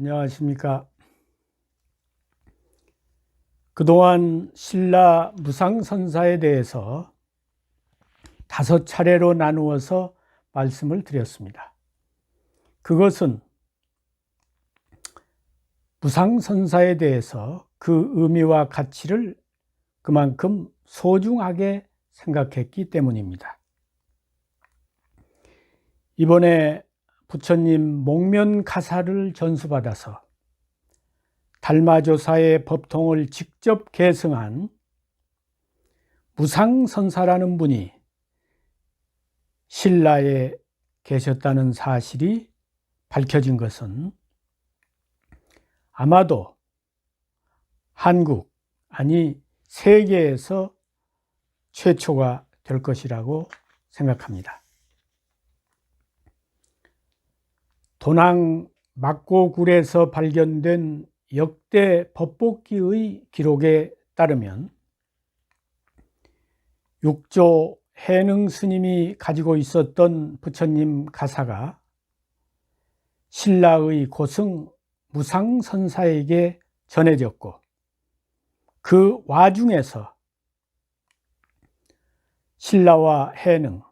안녕하십니까. 그동안 신라 무상선사에 대해서 5차례로 나누어서 말씀을 드렸습니다. 그것은 무상선사에 대해서 그 의미와 가치를 그만큼 소중하게 생각했기 때문입니다. 이번에 부처님 목면가사를 전수받아서 달마조사의 법통을 직접 계승한 무상선사라는 분이 신라에 계셨다는 사실이 밝혀진 것은 아마도 한국, 아니 세계에서 최초가 될 것이라고 생각합니다. 도낭 막고굴에서 발견된 역대 법복기의 기록에 따르면 육조 해능 스님이 가지고 있었던 부처님 가사가 신라의 고승 무상선사에게 전해졌고, 그 와중에서 신라와 해능,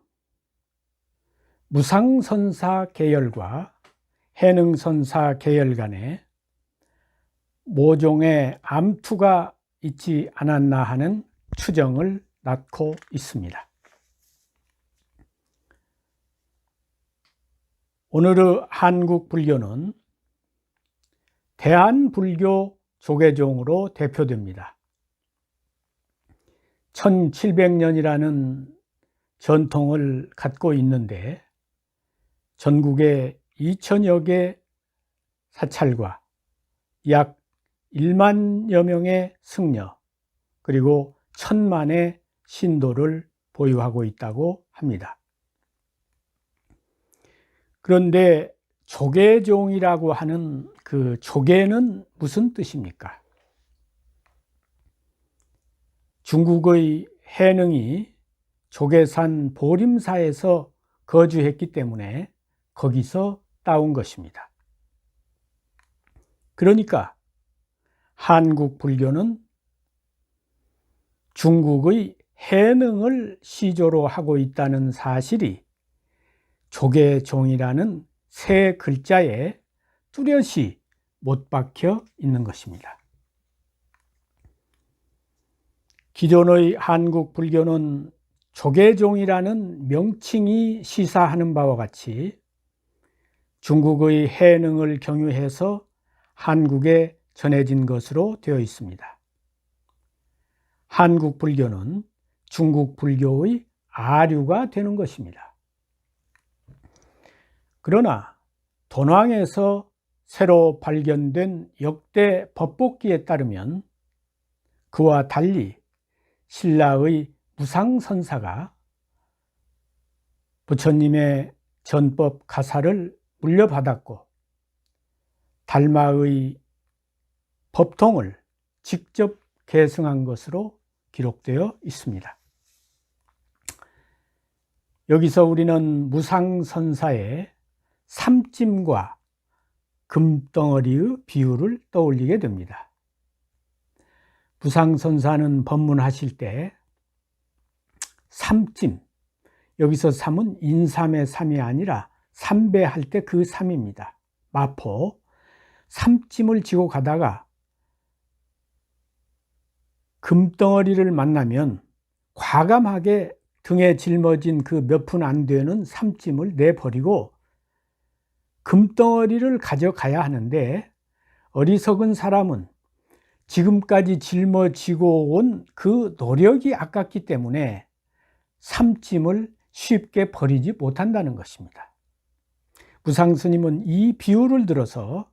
무상선사 계열과 해능선사 계열 간에 모종의 암투가 있지 않았나 하는 추정을 낳고 있습니다. 오늘의 한국 불교는 대한불교 조계종으로 대표됩니다. 1700년이라는 전통을 갖고 있는데 전국에 2000여 개 사찰과 약 1만여 명의 승려, 그리고 1000만의 신도를 보유하고 있다고 합니다. 그런데 조계종이라고 하는 그 조계는 무슨 뜻입니까? 중국의 해능이 조계산 보림사에서 거주했기 때문에 거기서 따온 것입니다. 그러니까 한국 불교는 중국의 해능을 시조로 하고 있다는 사실이 조계종이라는 세 글자에 뚜렷이 못 박혀 있는 것입니다. 기존의 한국 불교는 조계종이라는 명칭이 시사하는 바와 같이 중국의 해능을 경유해서 한국에 전해진 것으로 되어 있습니다. 한국 불교는 중국 불교의 아류가 되는 것입니다. 그러나 도낭에서 새로 발견된 역대 법복기에 따르면 그와 달리 신라의 무상선사가 부처님의 전법 가사를 물려받았고 달마의 법통을 직접 계승한 것으로 기록되어 있습니다. 여기서 우리는 무상선사의 삼찜과 금덩어리의 비유를 떠올리게 됩니다. 무상선사는 법문하실 때 삼찜, 여기서 삼은 인삼의 삼이 아니라 삼배할 때 그 삼입니다. 마포, 삼찜을 지고 가다가 금덩어리를 만나면 과감하게 등에 짊어진 그 몇 푼 안 되는 삼찜을 내버리고 금덩어리를 가져가야 하는데, 어리석은 사람은 지금까지 짊어지고 온 그 노력이 아깝기 때문에 삼찜을 쉽게 버리지 못한다는 것입니다. 무상스님은 이 비유를 들어서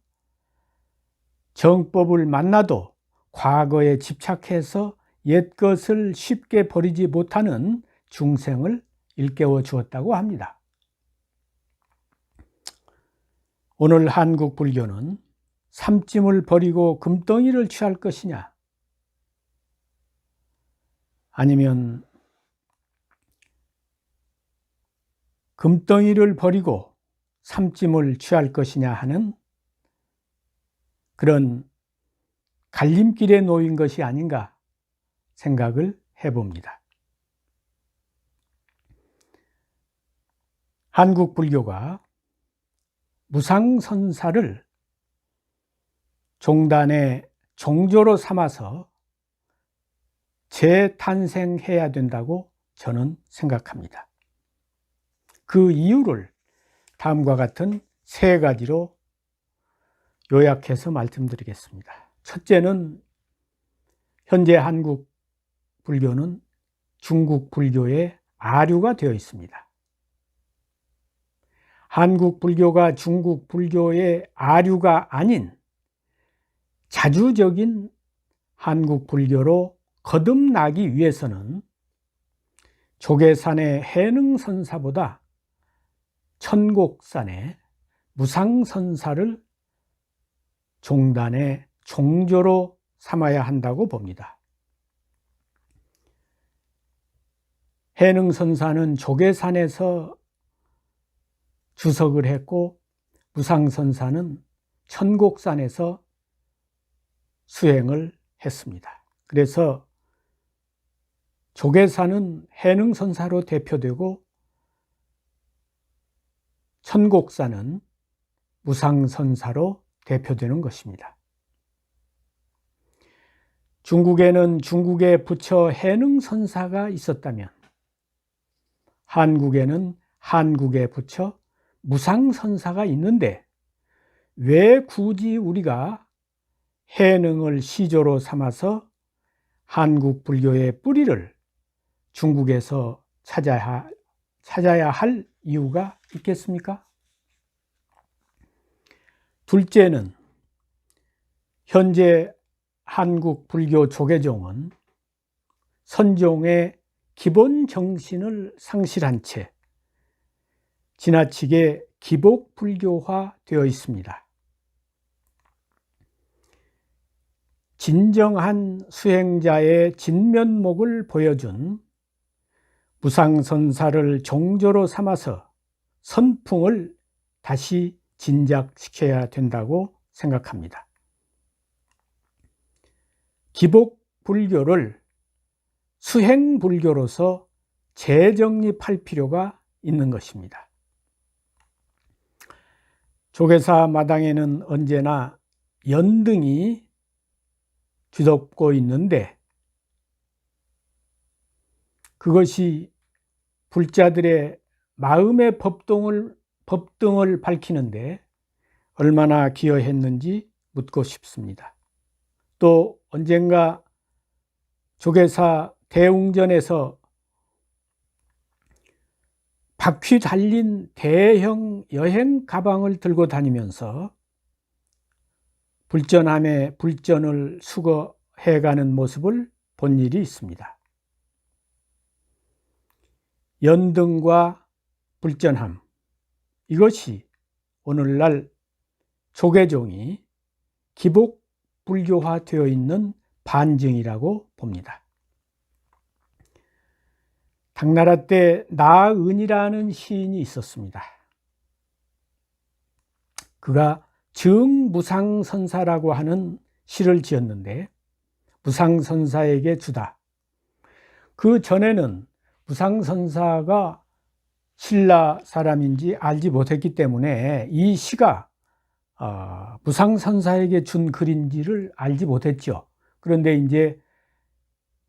정법을 만나도 과거에 집착해서 옛것을 쉽게 버리지 못하는 중생을 일깨워 주었다고 합니다. 오늘 한국 불교는 삼찜을 버리고 금덩이를 취할 것이냐, 아니면 금덩이를 버리고 삼찜을 취할 것이냐 하는 그런 갈림길에 놓인 것이 아닌가 생각을 해봅니다. 한국 불교가 무상선사를 종단의 종조로 삼아서 재탄생해야 된다고 저는 생각합니다. 그 이유를 다음과 같은 세 가지로 요약해서 말씀드리겠습니다. 첫째는 현재 한국 불교는 중국 불교의 아류가 되어 있습니다. 한국 불교가 중국 불교의 아류가 아닌 자주적인 한국 불교로 거듭나기 위해서는 조계산의 해능선사보다 천곡산의 무상선사를 종단의 종조로 삼아야 한다고 봅니다. 해능선사는 조계산에서 주석을 했고 무상선사는 천곡산에서 수행을 했습니다. 그래서 조계산은 해능선사로 대표되고 천곡산은 무상선사로 대표되는 것입니다. 중국에는 중국의 부처 해능선사가 있었다면 한국에는 한국의 부처 무상선사가 있는데 왜 굳이 우리가 해능을 시조로 삼아서 한국 불교의 뿌리를 중국에서 찾아야 할 이유가 있겠습니까? 둘째는 현재 한국 불교 조계종은 선종의 기본 정신을 상실한 채 지나치게 기복 불교화 되어 있습니다. 진정한 수행자의 진면목을 보여준 무상선사를 종조로 삼아서 선풍을 다시 진작시켜야 된다고 생각합니다. 기복 불교를 수행 불교로서 재정립할 필요가 있는 것입니다. 조계사 마당에는 언제나 연등이 뒤덮고 있는데 그것이 불자들의 마음의 법등을 밝히는데 얼마나 기여했는지 묻고 싶습니다. 또 언젠가 조계사 대웅전에서 바퀴 달린 대형 여행 가방을 들고 다니면서 불전함에 불전을 수거해가는 모습을 본 일이 있습니다. 연등과 불전함, 이것이 오늘날 조계종이 기복 불교화되어 있는 반증이라고 봅니다. 당나라 때 나은이라는 시인이 있었습니다. 그가 증무상선사라고 하는 시를 지었는데 무상선사에게 주다. 그 전에는 무상선사가 신라 사람인지 알지 못했기 때문에 이 시가 무상선사에게 준 글인지를 알지 못했죠. 그런데 이제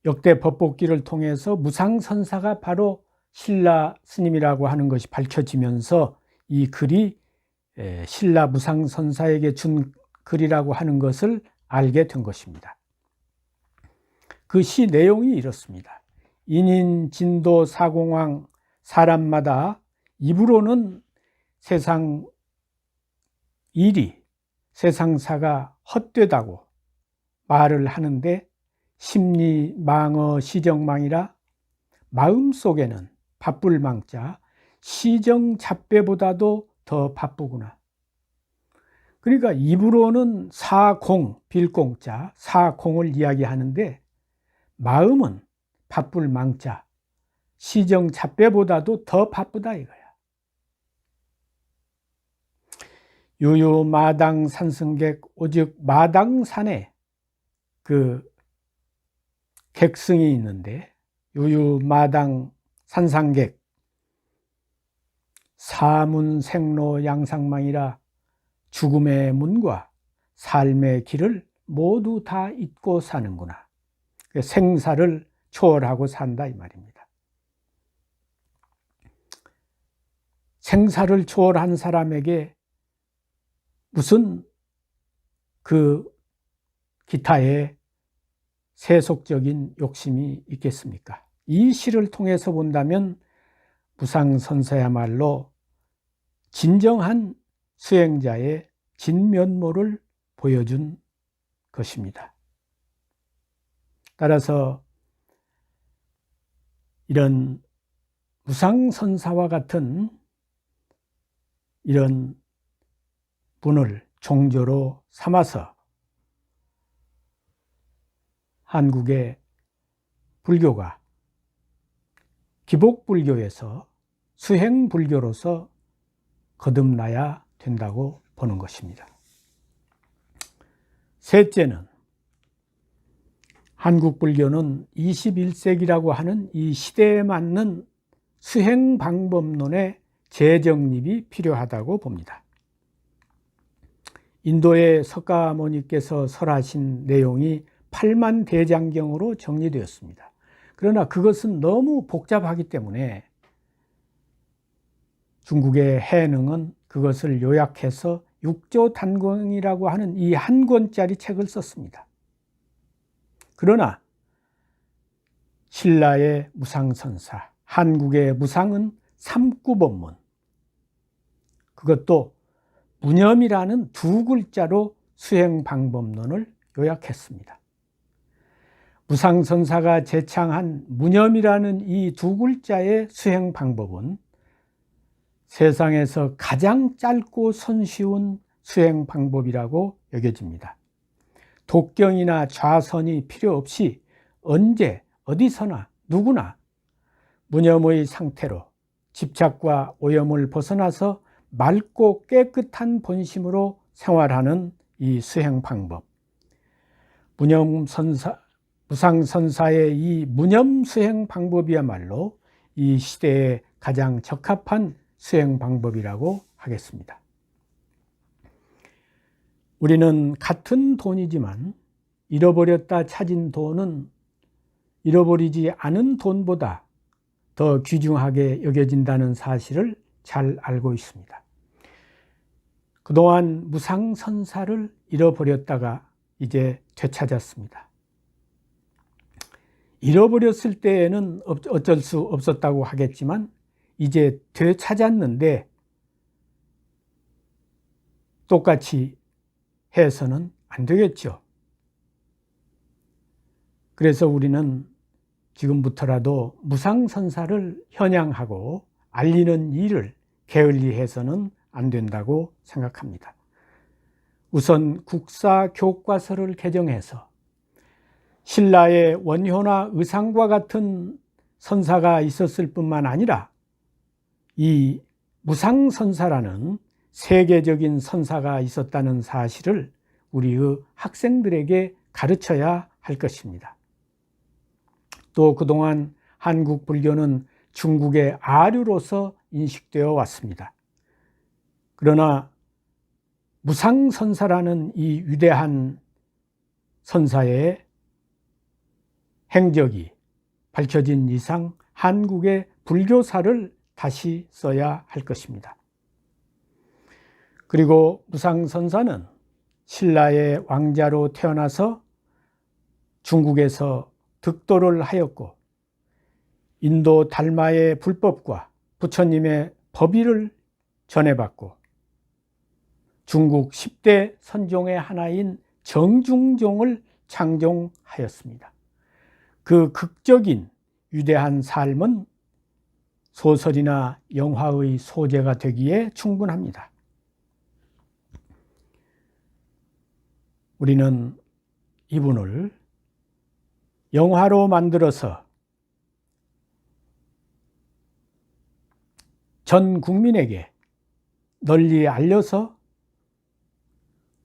역대 법복기를 통해서 무상선사가 바로 신라 스님이라고 하는 것이 밝혀지면서 이 글이 신라 무상선사에게 준 글이라고 하는 것을 알게 된 것입니다. 그 시 내용이 이렇습니다. 인인 진도 사공왕 사람마다 입으로는 세상 일이 세상사가 헛되다고 말을 하는데 심리 망어 시정망이라 마음속에는 바쁠 망자 시정 잡배보다도 더 바쁘구나. 그러니까 입으로는 사공 빌공자 사공을 이야기하는데 마음은 바쁠 망자 시정 잡배보다도 더 바쁘다 이거야. 유유마당 산승객 오직 마당산에 그 객승이 있는데, 유유마당 산상객 사문생로 양상망이라 죽음의 문과 삶의 길을 모두 다 잊고 사는구나. 생사를 초월하고 산다 이 말입니다. 생사를 초월한 사람에게 무슨 그 기타의 세속적인 욕심이 있겠습니까? 이 시를 통해서 본다면 무상선사야말로 진정한 수행자의 진면모를 보여준 것입니다. 따라서 이런 무상선사와 같은 이런 분을 종조로 삼아서 한국의 불교가 기복불교에서 수행불교로서 거듭나야 된다고 보는 것입니다. 셋째는 한국 불교는 21세기라고 하는 이 시대에 맞는 수행 방법론의 재정립이 필요하다고 봅니다. 인도의 석가모니께서 설하신 내용이 8만 대장경으로 정리되었습니다. 그러나 그것은 너무 복잡하기 때문에 중국의 해능은 그것을 요약해서 6조 단권이라고 하는 이 한 권짜리 책을 썼습니다. 그러나 신라의 무상선사, 한국의 무상은 삼구법문, 그것도 무념이라는 두 글자로 수행방법론을 요약했습니다. 무상선사가 제창한 무념이라는 이 두 글자의 수행방법은 세상에서 가장 짧고 손쉬운 수행방법이라고 여겨집니다. 독경이나 좌선이 필요 없이 언제 어디서나 누구나 무념의 상태로 집착과 오염을 벗어나서 맑고 깨끗한 본심으로 생활하는 이 수행방법, 무상선사의 이 무념 수행방법이야말로 이 시대에 가장 적합한 수행방법이라고 하겠습니다. 우리는 같은 돈이지만 잃어버렸다 찾은 돈은 잃어버리지 않은 돈보다 더 귀중하게 여겨진다는 사실을 잘 알고 있습니다. 그동안 무상선사를 잃어버렸다가 이제 되찾았습니다. 잃어버렸을 때에는 어쩔 수 없었다고 하겠지만 이제 되찾았는데 똑같이 해서는 안 되겠죠. 그래서 우리는 지금부터라도 무상선사를 현양하고 알리는 일을 게을리해서는 안 된다고 생각합니다. 우선 국사교과서를 개정해서 신라의 원효나 의상과 같은 선사가 있었을 뿐만 아니라 이 무상선사라는 세계적인 선사가 있었다는 사실을 우리의 학생들에게 가르쳐야 할 것입니다. 또 그동안 한국 불교는 중국의 아류로서 인식되어 왔습니다. 그러나 무상선사라는 이 위대한 선사의 행적이 밝혀진 이상 한국의 불교사를 다시 써야 할 것입니다. 그리고 무상선사는 신라의 왕자로 태어나서 중국에서 득도를 하였고 인도 달마의 불법과 부처님의 법의를 전해받고 중국 10대 선종의 하나인 정중종을 창종하였습니다. 그 극적인 위대한 삶은 소설이나 영화의 소재가 되기에 충분합니다. 우리는 이분을 영화로 만들어서 전 국민에게 널리 알려서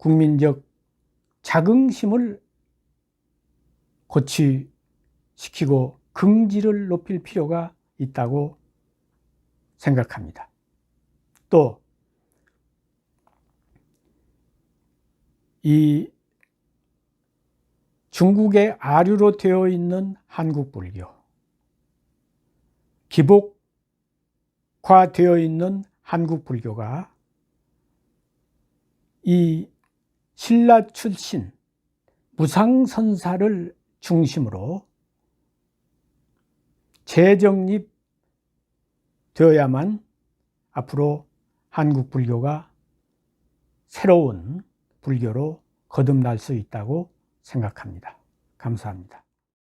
국민적 자긍심을 고취시키고 긍지를 높일 필요가 있다고 생각합니다. 또 이 중국의 아류로 되어 있는 한국 불교, 기복화되어 있는 한국 불교가 이 신라 출신 무상선사를 중심으로 재정립되어야만 앞으로 한국 불교가 새로운 불교로 거듭날 수 있다고 생각합니다. 감사합니다.